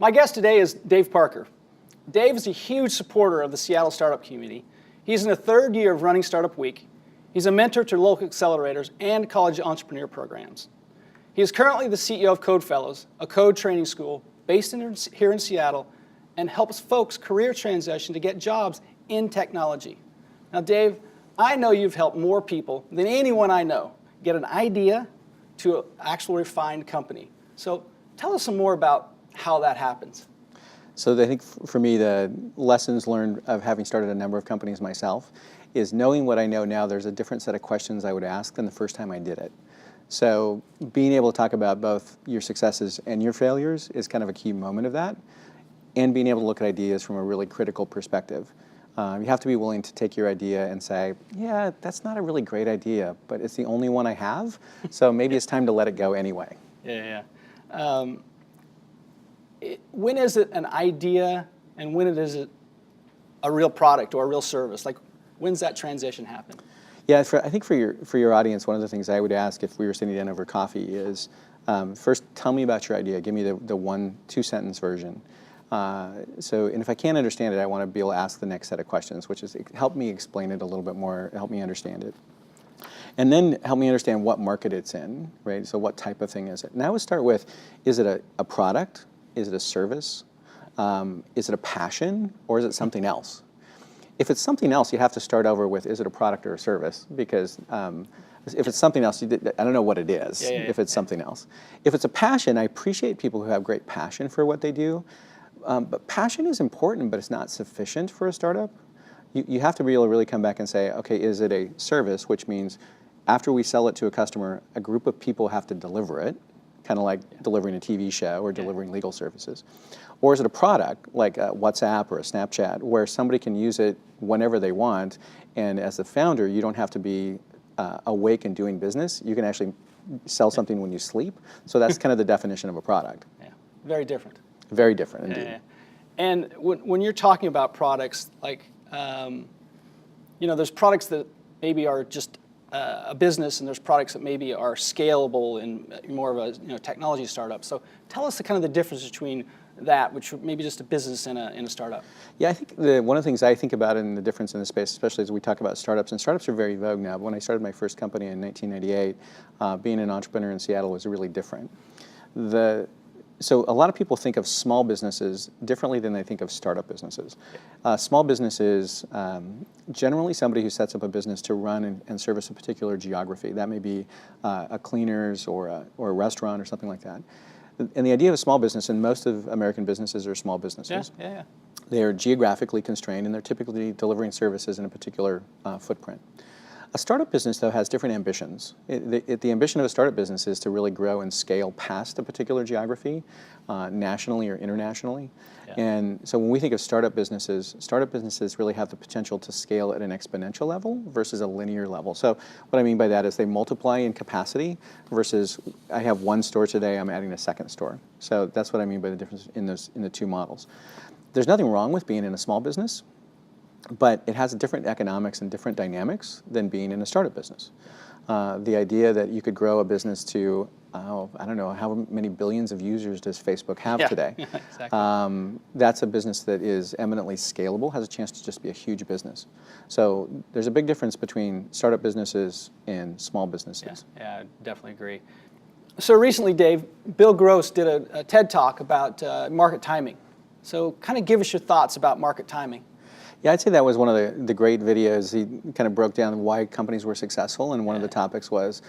My guest today is Dave Parker. Dave is a huge supporter of the Seattle startup community. He's in the third year of running Startup Week. He's a mentor to local accelerators and college entrepreneur programs. He is currently the CEO of Code Fellows, a code training school based here in Seattle, and helps folks career transition to get jobs in technology. Now, Dave, I know you've helped more people than anyone I know get an idea to an actual refined company. So tell us some more about how that happens. So I think for me, the lessons learned of having started a number of companies myself is knowing what I know now, there's a different set of questions I would ask than the first time I did it. So being able to talk about both your successes and your failures is kind of a key moment of that, and being able to look at ideas from a really critical perspective. You have to be willing to take your idea and say, yeah, that's not a really great idea, but it's the only one I have, so maybe it's time to let it go anyway. Yeah. When is it an idea and when is it a real product or a real service? Like, when's that transition happen? Yeah, I think for your audience, one of the things I would ask if we were sitting down over coffee is, first, tell me about your idea. Give me the 1-2 sentence version. And if I can't understand it, I want to be able to ask the next set of questions, which is help me explain it a little bit more, help me understand it. And then help me understand what market it's in, right? So what type of thing is it? And I would start with, is it a product? Is it a service? Is it a passion? Or is it something else? If it's something else, you have to start over with, is it a product or a service? Because if it's something else, I don't know what it is if it's something else. If it's a passion, I appreciate people who have great passion for what they do. But passion is important, but it's not sufficient for a startup. You have to be able to really come back and say, okay, is it a service, which means after we sell it to a customer, a group of people have to deliver it, kind of like delivering a TV show or delivering legal services. Or is it a product, like a WhatsApp or a Snapchat, where somebody can use it whenever they want, and as the founder, you don't have to be awake and doing business. You can actually sell something when you sleep. So that's kind of the definition of a product. Yeah, very different. Very different, indeed. And when you're talking about products, like, there's products that maybe are just a business, and there's products that maybe are scalable and more of a technology startup. So tell us the difference between that, which maybe just a business and a startup. Yeah, I think one of the things I think about in the difference in the space, especially as we talk about startups, and startups are very vogue now, but when I started my first company in 1998, being an entrepreneur in Seattle was really different. So a lot of people think of small businesses differently than they think of startup businesses. Small businesses, generally somebody who sets up a business to run and service a particular geography. That may be a cleaners or a restaurant or something like that. And the idea of a small business, and most of American businesses are small businesses. Yeah. They are geographically constrained, and they're typically delivering services in a particular footprint. A startup business, though, has different ambitions. The ambition of a startup business is to really grow and scale past a particular geography, nationally or internationally. Yeah. And so when we think of startup businesses really have the potential to scale at an exponential level versus a linear level. So what I mean by that is they multiply in capacity versus I have one store today, I'm adding a second store. So that's what I mean by the difference in the two models. There's nothing wrong with being in a small business, but it has different economics and different dynamics than being in a startup business. The idea that you could grow a business to, I don't know, how many billions of users does Facebook have today? Yeah, exactly. That's a business that is eminently scalable, has a chance to just be a huge business. So there's a big difference between startup businesses and small businesses. Yeah, I definitely agree. So recently, Dave, Bill Gross did a TED Talk about market timing. So kind of give us your thoughts about market timing. Yeah, I'd say that was one of the great videos. He kind of broke down why companies were successful, and one of the topics was,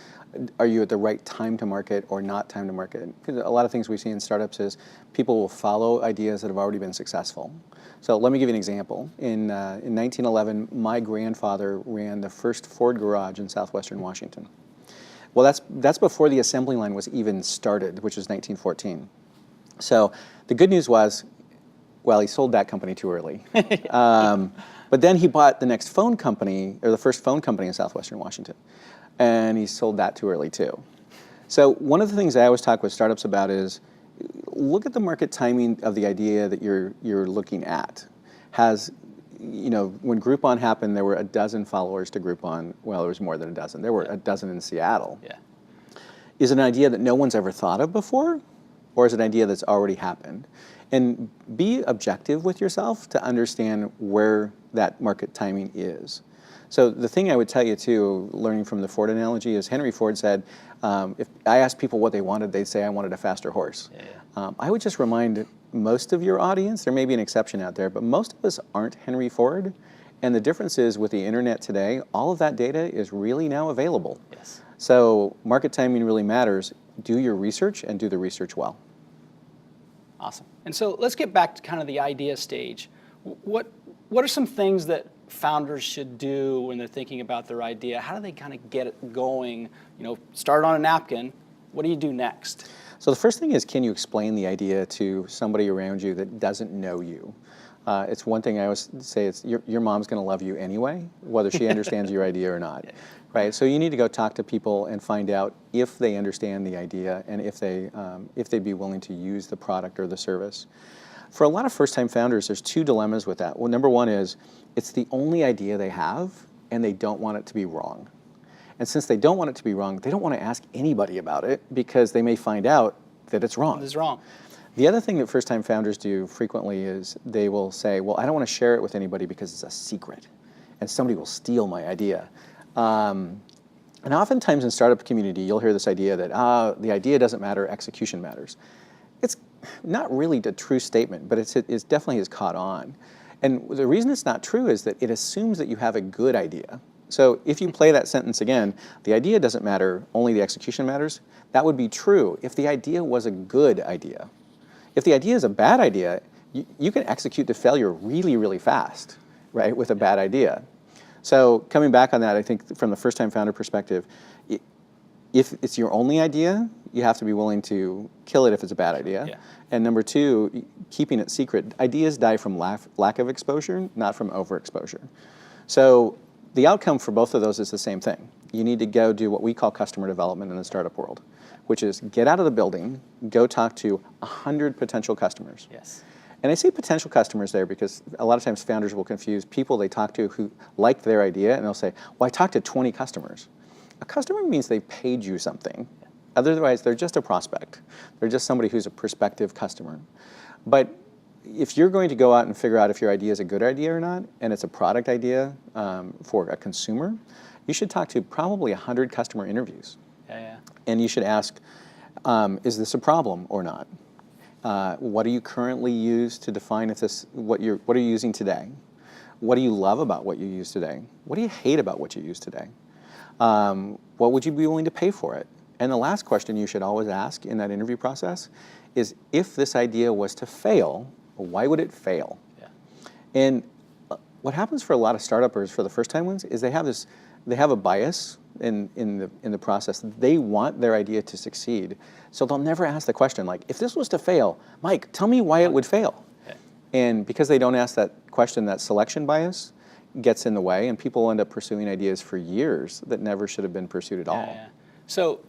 are you at the right time to market or not time to market? Because a lot of things we see in startups is people will follow ideas that have already been successful. So let me give you an example. In 1911, my grandfather ran the first Ford garage in southwestern Washington. Well, that's before the assembly line was even started, which was 1914. So the good news was, well, he sold that company too early. But then he bought the next phone company, or the first phone company in southwestern Washington, and he sold that too early too. So one of the things I always talk with startups about is look at the market timing of the idea that you're looking at. When Groupon happened, there were a dozen followers to Groupon. Well, there was more than a dozen. There were a dozen in Seattle. Yeah. Is it an idea that no one's ever thought of before? or is it an idea that's already happened? And be objective with yourself to understand where that market timing is. So the thing I would tell you too, learning from the Ford analogy, is Henry Ford said, if I asked people what they wanted, they'd say, I wanted a faster horse. I would just remind most of your audience, there may be an exception out there, but most of us aren't Henry Ford. And the difference is with the internet today, all of that data is really now available. Yes. So market timing really matters. Do your research and do the research well. Awesome. And so let's get back to kind of the idea stage. What are some things that founders should do when they're thinking about their idea? How do they kind of get it going? You know, start on a napkin. What do you do next? So the first thing is, can you explain the idea to somebody around you that doesn't know you? It's one thing I always say, it's your mom's going to love you anyway, whether she understands your idea or not, right? So you need to go talk to people and find out if they understand the idea and if they'd be willing to use the product or the service. For a lot of first-time founders, there's two dilemmas with that. Well, number one is, it's the only idea they have, and they don't want it to be wrong. And since they don't want it to be wrong, they don't want to ask anybody about it because they may find out that it's wrong. It's wrong. The other thing that first-time founders do frequently is they will say, well, I don't want to share it with anybody because it's a secret, and somebody will steal my idea. And oftentimes in startup community, you'll hear this idea that the idea doesn't matter, execution matters. It's not really a true statement, but it definitely has caught on. And the reason it's not true is that it assumes that you have a good idea. So if you play that sentence again, the idea doesn't matter, only the execution matters, that would be true if the idea was a good idea. If the idea is a bad idea, you can execute to failure really, really fast, right, with a bad idea. So coming back on that, I think from the first-time founder perspective, if it's your only idea, you have to be willing to kill it if it's a bad idea. Yeah. And number two, keeping it secret. Ideas die from lack of exposure, not from overexposure. So the outcome for both of those is the same thing. You need to go do what we call customer development in the startup world, which is get out of the building, go talk to 100 potential customers. Yes. And I say potential customers there because a lot of times founders will confuse people they talk to who like their idea, and they'll say, well, I talked to 20 customers. A customer means they paid you something. Otherwise, they're just a prospect. They're just somebody who's a prospective customer. But if you're going to go out and figure out if your idea is a good idea or not, and it's a product idea for a consumer, you should talk to probably 100 customer interviews. And you should ask, is this a problem or not? What do you currently use to define if this, what are you using today? What do you love about what you use today? What do you hate about what you use today? What would you be willing to pay for it? And the last question you should always ask in that interview process is, if this idea was to fail, why would it fail? And what happens for a lot of startuppers for the first time ones is they have a bias in the process. They want their idea to succeed. So they'll never ask the question like, if this was to fail, Mike, tell me why it would fail. And because they don't ask that question, that selection bias gets in the way, and people end up pursuing ideas for years that never should have been pursued at all. So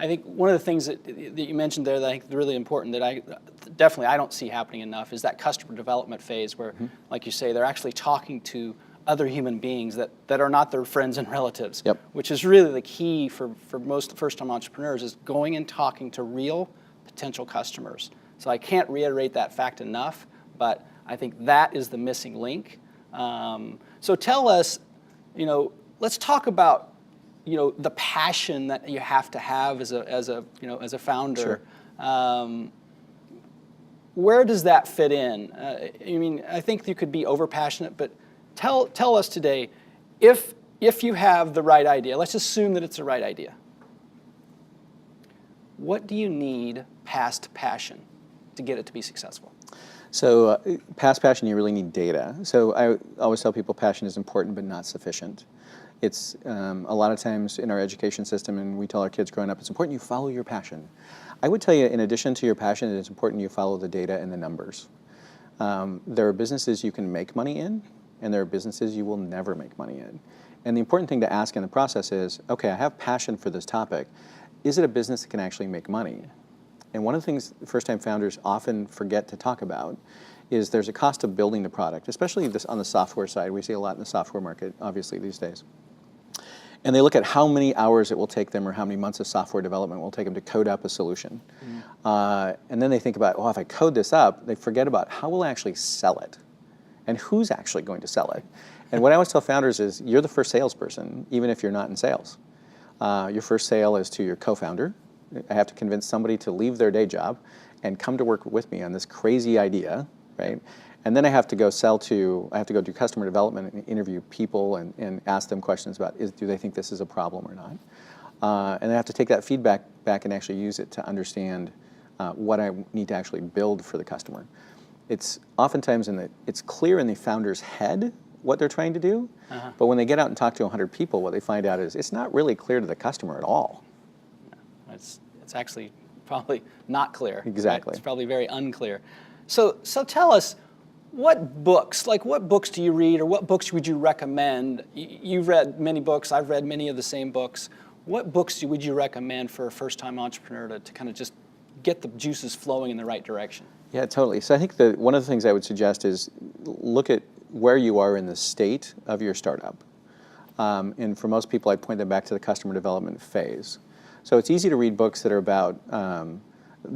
I think one of the things that you mentioned there that I think is really important that I don't see happening enough is that customer development phase where, like you say, they're actually talking to other human beings that are not their friends and relatives, which is really the key for most first-time entrepreneurs, is going and talking to real potential customers. So I can't reiterate that fact enough, but I think that is the missing link. So tell us, let's talk about, the passion that you have to have as a founder. Sure. Where does that fit in? I think you could be over-passionate, but tell us today, if you have the right idea, let's assume that it's the right idea. What do you need past passion to get it to be successful? So past passion, you really need data. So I always tell people passion is important but not sufficient. It's a lot of times in our education system, and we tell our kids growing up, it's important you follow your passion. I would tell you, in addition to your passion, it's important you follow the data and the numbers. There are businesses you can make money in, and there are businesses you will never make money in. And the important thing to ask in the process is, okay, I have passion for this topic. Is it a business that can actually make money? And one of the things first-time founders often forget to talk about is there's a cost of building the product, especially on the software side. We see a lot in the software market, obviously, these days. And they look at how many hours it will take them or how many months of software development will take them to code up a solution. And then they think about, oh, if I code this up, they forget about how will I actually sell it and who's actually going to sell it. And what I always tell founders is you're the first salesperson, even if you're not in sales. Your first sale is to your co-founder. I have to convince somebody to leave their day job and come to work with me on this crazy idea, right? And then I have to go do customer development and interview people and ask them questions about do they think this is a problem or not? And I have to take that feedback back and actually use it to understand what I need to actually build for the customer. It's oftentimes it's clear in the founder's head what they're trying to do, but when they get out and talk to 100 people, what they find out is it's not really clear to the customer at all. No, it's actually probably not clear. Exactly. Right? It's probably very unclear. So tell us, what books do you read, or what books would you recommend? You've read many books, I've read many of the same books. What books would you recommend for a first-time entrepreneur to kind of just get the juices flowing in the right direction? Yeah, totally. So I think that one of the things I would suggest is look at where you are in the state of your startup. And for most people, I'd point them back to the customer development phase. So it's easy to read books that are about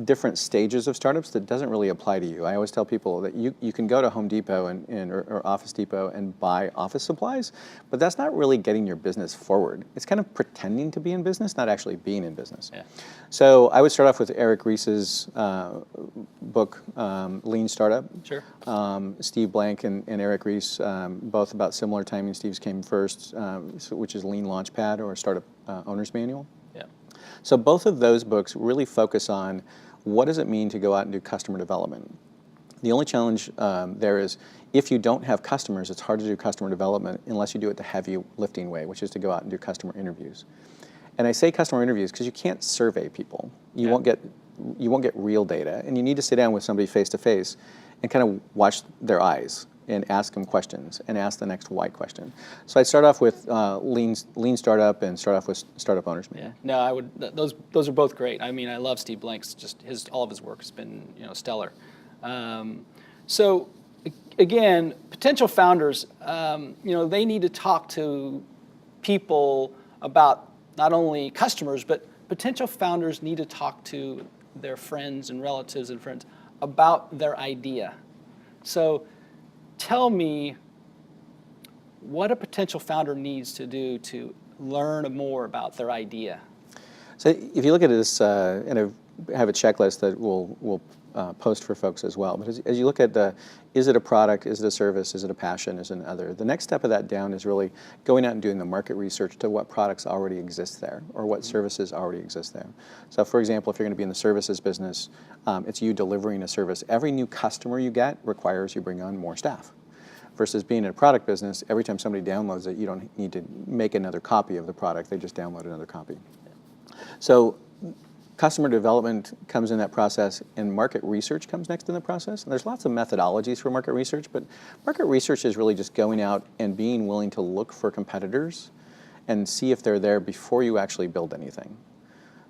different stages of startups that doesn't really apply to you. I always tell people that you can go to Home Depot or Office Depot and buy office supplies, but that's not really getting your business forward. It's kind of pretending to be in business, not actually being in business. Yeah. So I would start off with Eric Ries's book, Lean Startup. Sure. Steve Blank and Eric Ries, both about similar timing. Steve's came first, which is Lean Launchpad or Startup Owner's Manual. Yeah. So both of those books really focus on what does it mean to go out and do customer development. The only challenge there is if you don't have customers, it's hard to do customer development unless you do it the heavy lifting way, which is to go out and do customer interviews. And I say customer interviews because you can't survey people. You won't get real data, and you need to sit down with somebody face to face and kind of watch their eyes and ask them questions and ask the next why question. So I'd start off with Lean Startup and start off with Startup Owner's Manual. Yeah, no, I would. Those are both great. I mean, I love Steve Blank's. Just all of his work has been stellar. So again, potential founders, they need to talk to people about not only customers, but potential founders need to talk to their friends and relatives and friends about their idea. So tell me what a potential founder needs to do to learn more about their idea. So if you look at this, and I have a checklist that we'll post for folks as well, but as you look at is it a product, is it a service, is it a passion, is it an other? The next step of that down is really going out and doing the market research to what products already exist there or what services already exist there. So for example, if you're going to be in the services business, it's you delivering a service. Every new customer you get requires you bring on more staff. Versus being in a product business, every time somebody downloads it, you don't need to make another copy of the product, they just download another copy. So customer development comes in that process, and market research comes next in the process. And there's lots of methodologies for market research, but market research is really just going out and being willing to look for competitors and see if they're there before you actually build anything.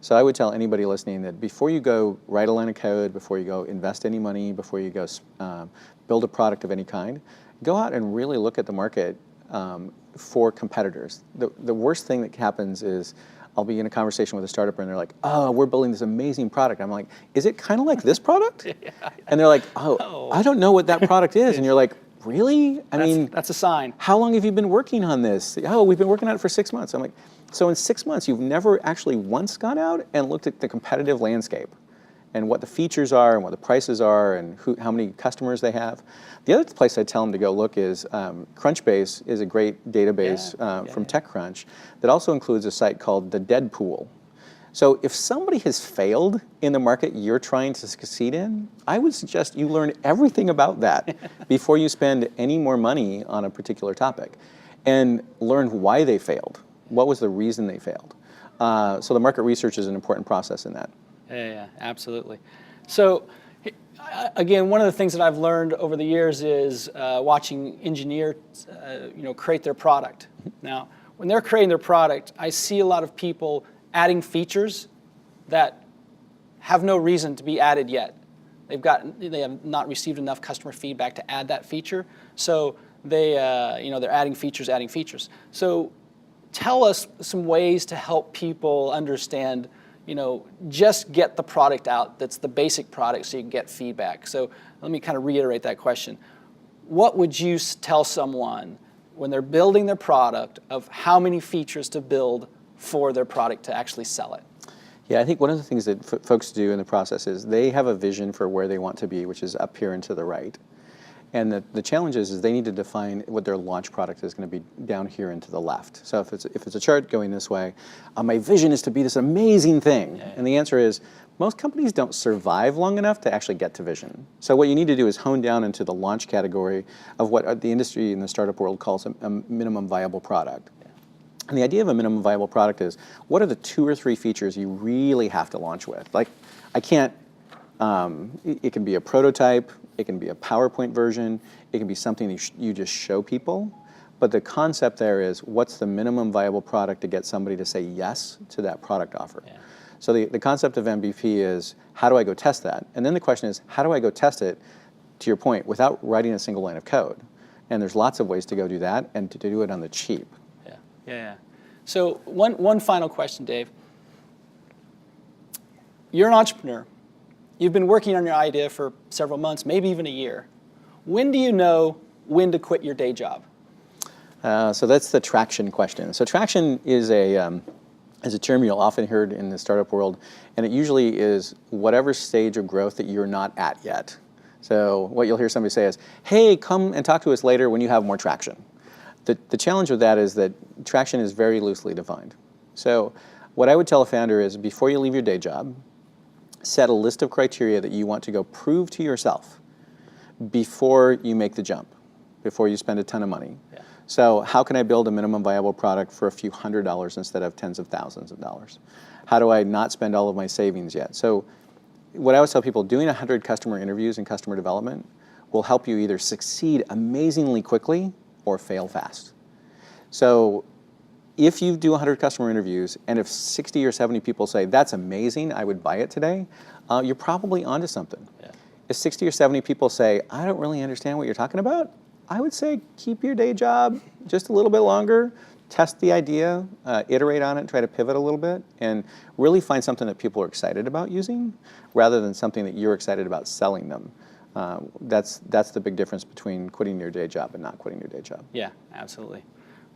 So I would tell anybody listening that before you go write a line of code, before you go invest any money, before you go build a product of any kind, go out and really look at the market for competitors. The worst thing that happens is I'll be in a conversation with a startup and they're like, oh, we're building this amazing product. I'm like, is it kind of like this product? Yeah. And they're like, oh, I don't know what that product is. And you're like, really? That's a sign. How long have you been working on this? Oh, we've been working on it for 6 months. I'm like, so in 6 months, you've never actually once gone out and looked at the competitive landscape and what the features are and what the prices are and how many customers they have. The other place I tell them to go look is Crunchbase is a great database from TechCrunch that also includes a site called the Deadpool. So if somebody has failed in the market you're trying to succeed in, I would suggest you learn everything about that before you spend any more money on a particular topic and learn why they failed. What was the reason they failed? So the market research is an important process in that. Yeah, absolutely. So, again, one of the things that I've learned over the years is watching engineers, create their product. Now, when they're creating their product, I see a lot of people adding features that have no reason to be added yet. They have not received enough customer feedback to add that feature, so they're adding features. So, tell us some ways to help people understand, just get the product out that's the basic product so you can get feedback. So let me kind of reiterate that question. What would you tell someone when they're building their product of how many features to build for their product to actually sell it? Yeah, I think one of the things that folks do in the process is they have a vision for where they want to be, which is up here and to the right. And the challenge is they need to define what their launch product is going to be down here and to the left. So if it's a chart going this way, my vision is to be this amazing thing. Yeah. And the answer is most companies don't survive long enough to actually get to vision. So what you need to do is hone down into the launch category of what the industry in the startup world calls a minimum viable product. Yeah. And the idea of a minimum viable product is what are the 2 or 3 features you really have to launch with? Like, I can't, it can be a prototype, it can be a PowerPoint version, it can be something you just show people, but the concept there is what's the minimum viable product to get somebody to say yes to that product offer. Yeah. So the concept of MVP is how do I go test that? And then the question is how do I go test it, to your point, without writing a single line of code? And there's lots of ways to go do that and to do it on the cheap. Yeah. So one final question, Dave. You're an entrepreneur. You've been working on your idea for several months, maybe even a year. When do you know when to quit your day job? So that's the traction question. So traction is a term you'll often hear in the startup world, and it usually is whatever stage of growth that you're not at yet. So what you'll hear somebody say is, hey, come and talk to us later when you have more traction. The challenge with that is that traction is very loosely defined. So what I would tell a founder is before you leave your day job, set a list of criteria that you want to go prove to yourself before you make the jump, before you spend a ton of money. Yeah. So how can I build a minimum viable product for a few $100s instead of tens of thousands of dollars? How do I not spend all of my savings yet? So what I always tell people, doing 100 customer interviews and customer development will help you either succeed amazingly quickly or fail fast. So if you do 100 customer interviews and if 60 or 70 people say, that's amazing, I would buy it today, you're probably onto something. Yeah. If 60 or 70 people say, I don't really understand what you're talking about, I would say keep your day job just a little bit longer, test the idea, iterate on it, try to pivot a little bit, and really find something that people are excited about using rather than something that you're excited about selling them. That's the big difference between quitting your day job and not quitting your day job. Yeah, absolutely.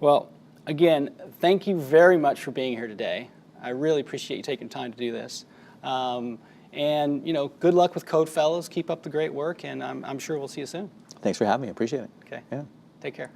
Well, again, thank you very much for being here today. I really appreciate you taking time to do this. And good luck with Code Fellows. Keep up the great work, and I'm sure we'll see you soon. Thanks for having me. I appreciate it. Okay. Yeah. Take care.